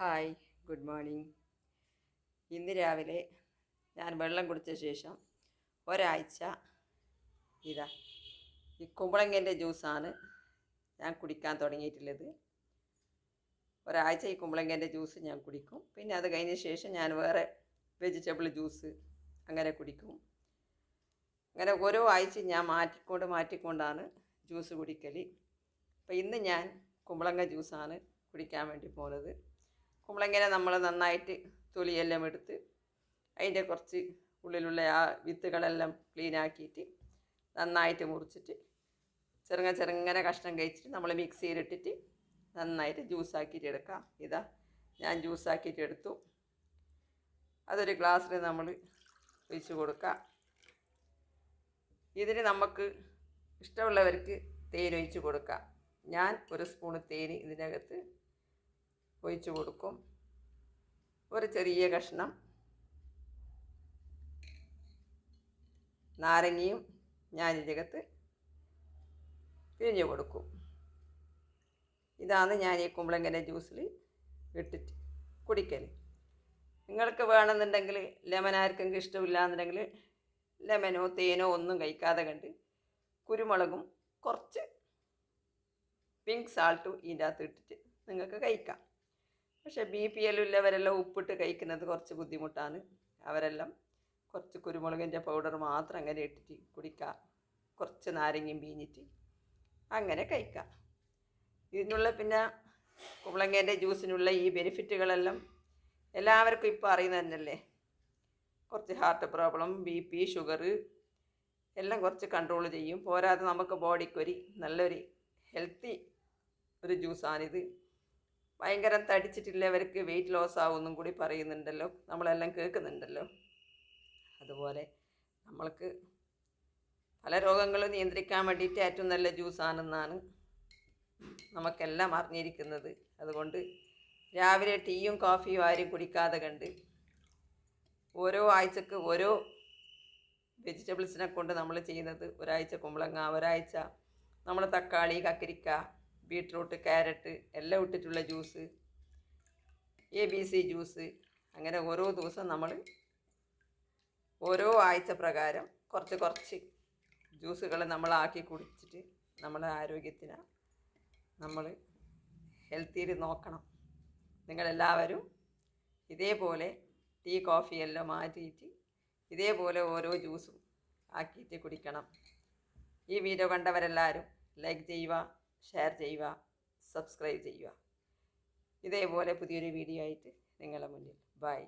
Hi, good morning. ഇന്ന് രാവിലെ ഞാൻ വെള്ളം കുടിച്ച ശേഷം ഒരാഴ്ച ഇതാ ഈ കുമ്പളങ്ങേൻ്റെ ജ്യൂസാണ് ഞാൻ കുടിക്കാൻ തുടങ്ങിയിട്ടുള്ളത്. ഒരാഴ്ച ഈ കുമ്പളങ്ങേൻ്റെ ജ്യൂസ് ഞാൻ കുടിക്കും. പിന്നെ അത് കഴിഞ്ഞ ശേഷം ഞാൻ വേറെ വെജിറ്റബിൾ ജ്യൂസ് അങ്ങനെ കുടിക്കും. അങ്ങനെ ഓരോ ആഴ്ച ഞാൻ മാറ്റിക്കൊണ്ടാണ് ജ്യൂസ് കുടിക്കൽ. അപ്പോൾ ഇന്ന് ഞാൻ കുമ്പളങ്ങ ജ്യൂസാണ് കുടിക്കാൻ വേണ്ടി പോകുന്നത്. കുമ്പളങ്ങനെ നമ്മൾ നന്നായിട്ട് തൊലിയെല്ലാം എടുത്ത് അതിൻ്റെ കുറച്ച് ഉള്ളിലുള്ള ആ വിത്തുകളെല്ലാം ക്ലീനാക്കിയിട്ട് നന്നായിട്ട് മുറിച്ചിട്ട് ചെറുങ്ങനെ കഷ്ണം കഴിച്ചിട്ട് നമ്മൾ മിക്സിയിലിട്ടിട്ട് നന്നായിട്ട് ജ്യൂസാക്കിയിട്ട് എടുക്കാം. ഇതാ ഞാൻ ജ്യൂസാക്കിയിട്ട് എടുത്തു. അതൊരു ഗ്ലാസ്സിൽ നമ്മൾ ഒഴിച്ച് കൊടുക്കാം. ഇതിന് നമുക്ക് ഇഷ്ടമുള്ളവർക്ക് തേൻ ഒഴിച്ച് കൊടുക്കാം. ഞാൻ ഒരു സ്പൂണ് തേൻ ഇതിനകത്ത് ഒഴിച്ച് കൊടുക്കും. ഒരു ചെറിയ കഷ്ണം നാരങ്ങയും ഞാൻ ഇതിനകത്ത് പിഴിഞ്ഞ് കൊടുക്കും. ഇതാണ് ഞാൻ ഈ കുമ്പളങ്ങൻ്റെ ജ്യൂസിൽ ഇട്ടിട്ട് കുടിക്കൽ. നിങ്ങൾക്ക് വേണമെന്നുണ്ടെങ്കിൽ ലെമൺ ആർക്കെങ്കിലും ഇഷ്ടമില്ല എന്നുണ്ടെങ്കിൽ ലെമനോ തേനോ ഒന്നും കഴിക്കാതെ കണ്ട് കുരുമുളകും കുറച്ച് പിങ്ക് സാൾട്ടും ഇതിൻ്റെ അകത്ത് ഇട്ടിട്ട് നിങ്ങൾക്ക് കഴിക്കാം. പക്ഷേ BPL ഉള്ളവരെല്ലാം ഉപ്പിട്ട് കഴിക്കുന്നത് കുറച്ച് ബുദ്ധിമുട്ടാണ്. അവരെല്ലാം കുറച്ച് കുരുമുളകിൻ്റെ പൗഡർ മാത്രം അങ്ങനെ ഇട്ടിട്ട് കുടിക്കുക. കുറച്ച് നാരങ്ങയും പിഴിഞ്ഞിട്ട് അങ്ങനെ കഴിക്കുക. ഇതിനുള്ള പിന്നെ കുമ്പളങ്ങേൻ്റെ ജ്യൂസിനുള്ള ഈ ബെനിഫിറ്റുകളെല്ലാം എല്ലാവർക്കും ഇപ്പോൾ അറിയുന്നത് തന്നെയല്ലേ. കുറച്ച് ഹാർട്ട് പ്രോബ്ലം, BP, ഷുഗർ എല്ലാം കുറച്ച് കൺട്രോൾ ചെയ്യും. പോരാതെ നമുക്ക് ബോഡിക്കൊരു നല്ലൊരു ഹെൽത്തി ഒരു ജ്യൂസാണിത്. ഭയങ്കര തടിച്ചിട്ടുള്ളവർക്ക് വെയിറ്റ് ലോസ് ആവുമെന്നും കൂടി പറയുന്നുണ്ടല്ലോ, നമ്മളെല്ലാം കേൾക്കുന്നുണ്ടല്ലോ. അതുപോലെ നമ്മൾക്ക് പല രോഗങ്ങളും നിയന്ത്രിക്കാൻ വേണ്ടിയിട്ട് ഏറ്റവും നല്ല ജ്യൂസാണെന്നാണ് നമുക്കെല്ലാം അറിഞ്ഞിരിക്കുന്നത്. അതുകൊണ്ട് രാവിലെ ടീയും കോഫിയും ആരും കുടിക്കാതെ കണ്ട് ഓരോ ആഴ്ചക്ക് ഓരോ വെജിറ്റബിൾസിനെ കൊണ്ട് നമ്മൾ ചെയ്യുന്നത്, ഒരാഴ്ച കുമ്പളങ്ങ, ഒരാഴ്ച നമ്മൾ തക്കാളി, കക്കരിക്ക, ബീട്രൂട്ട്, ക്യാരറ്റ് എല്ലാം ഇട്ടിട്ടുള്ള ജ്യൂസ്, ABC ജ്യൂസ്, അങ്ങനെ ഓരോ ദിവസം നമ്മൾ ഓരോ ആഴ്ച പ്രകാരം കുറച്ച് ജ്യൂസുകൾ നമ്മളാക്കി കുടിച്ചിട്ട് നമ്മുടെ ആരോഗ്യത്തിന് നമ്മൾ ഹെൽത്തിയിൽ നോക്കണം. നിങ്ങളെല്ലാവരും ഇതേപോലെ ടീ കോഫി എല്ലാം മാറ്റിയിട്ട് ഇതേപോലെ ഓരോ ജ്യൂസും ആക്കിയിട്ട് കുടിക്കണം. ഈ വീഡിയോ കണ്ടവരെല്ലാവരും ലൈക്ക് ചെയ്യുക, ഷെയർ ചെയ്യുക, സബ്സ്ക്രൈബ് ചെയ്യുക. ഇതേപോലെ പുതിയൊരു വീഡിയോ ആയിട്ട് നിങ്ങളുടെ മുന്നിൽ. ബൈ.